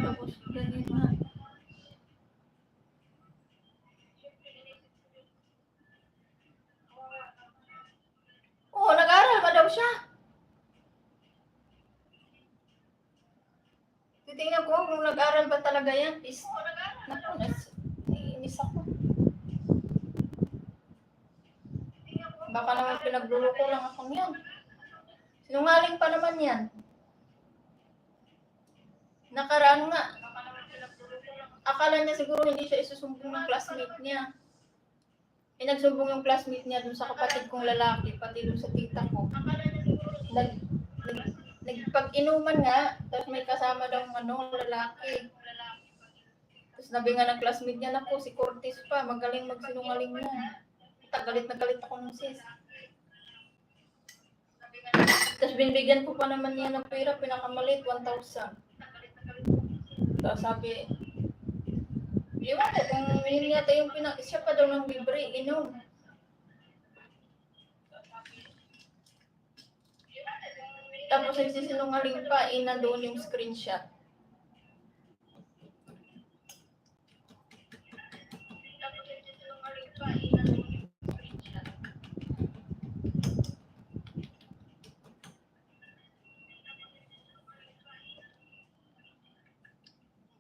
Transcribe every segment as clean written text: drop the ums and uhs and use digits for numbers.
Tapos ganyan nga. Oo, nag-aral pa daw siya. Titingnan ko kung nag-aral ba talaga yan. Naku, naiinis ako. Baka naman pinagluloko lang akong yan. Sinungaling pa naman yan. Nakaraan nga. Akala niya siguro hindi siya isusumbong ng classmate niya. Nagsumbong yung classmate niya dun sa kapatid kong lalaki, pati dun sa tita ko. Nagpag-inuman nga, tapos may kasama daw lalaki. Tapos nabi nga ng classmate niya, naku, si Curtis pa, magaling magsinungaling niya. Galit na galit ako ng sis. Tapos binibigyan ko pa naman niya ng pera, pinakamalit, 1,000. Tapos sabi, iwan ko kung yun yata yung siya pa daw ng libre, inom. Tapos nagsisinungaling pa, doon yung screenshot.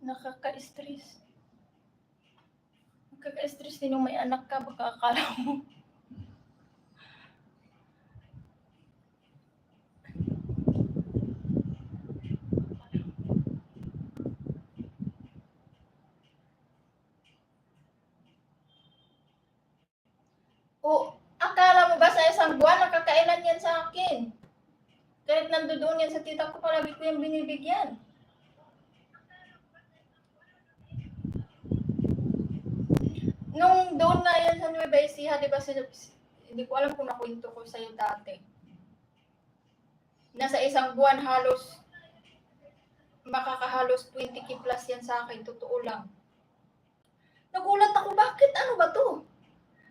Nakaka-stress. Nakaka-stress din yung may anak ka, baka akala mo. O, akala mo ba sa isang buwan, nakakailan yan sa akin? Kahit nandoon yan sa tita ko, palagi ko yung binibigyan. Nung doon na yan sa Nueva Ecija, di ba, hindi ko alam kung nakwento ko sa'yo dati. Nasa isang buwan halos, makakahalos 20k plus yan sa akin, totoo lang. Nagulat ako, bakit ano ba to?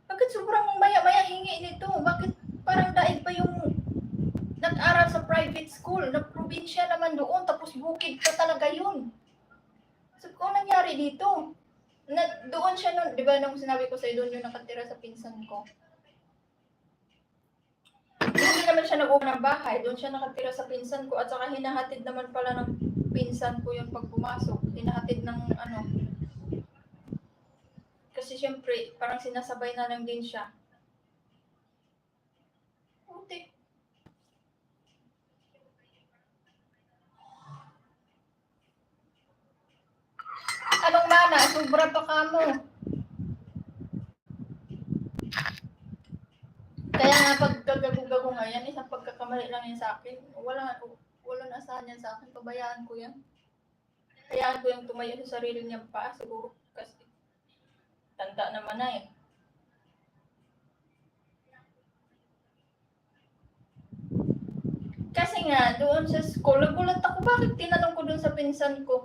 Bakit sobrang maya-maya hingi nito? Bakit parang daig pa yung nag-aral sa private school, na probinsya naman doon, tapos bukid pa talaga yun. So, kung nangyari dito, doon siya nun, di ba nung sinabi ko sa'yo, doon yung nakatira sa pinsan ko. Hindi naman siya nag-upa ng bahay, doon siya nakatira sa pinsan ko, at saka hinahatid naman pala ng pinsan ko yung pag pumasok. Hinahatid ng kasi syempre, parang sinasabay na lang din siya. Puti. Anong mana? Sobra pa ka mo. Kaya nga pagkagago-gago nga yan, isang pagkakamali lang yan sa akin. Walang asahan yan sa akin. Pabayaan ko yan. Hayaan ko yung tumayo sa sarili niya pa. Siguro kasi tanda naman na eh. Kasi nga, doon sa school, nagulat ako, bakit tinanong ko doon sa pinsan ko,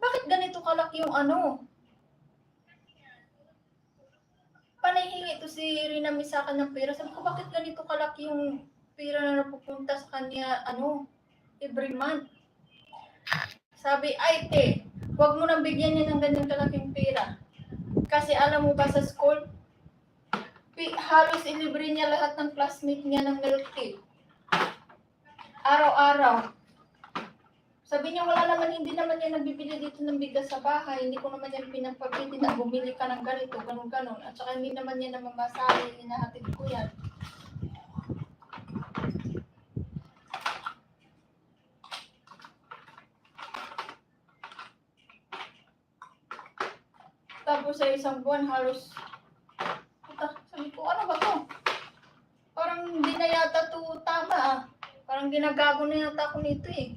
bakit ganito kalaki yung panahingi to si Rinami sa akin ng pera. Sabi ko, bakit ganito kalaki yung pera na napupunta sa kanya, every month? Sabi, ay te, huwag mo nang bigyan niya ng ganyan kalaking pera. Kasi alam mo ba sa school, halos ilibre niya lahat ng classmate niya ng milk tea. Araw-araw. Sabi niya, hindi naman yan nagbibili dito ng bigas sa bahay. Hindi ko naman yan pinagpabili na bumili ka ng ganito, ganun-ganun. At saka hindi naman yan namamasahe, hinahatid ko yan. Tapos sa isang buwan, halos, sabi ko, ano ba to? Parang hindi na yata to tama ah. Parang ginagago na yata ako nito eh.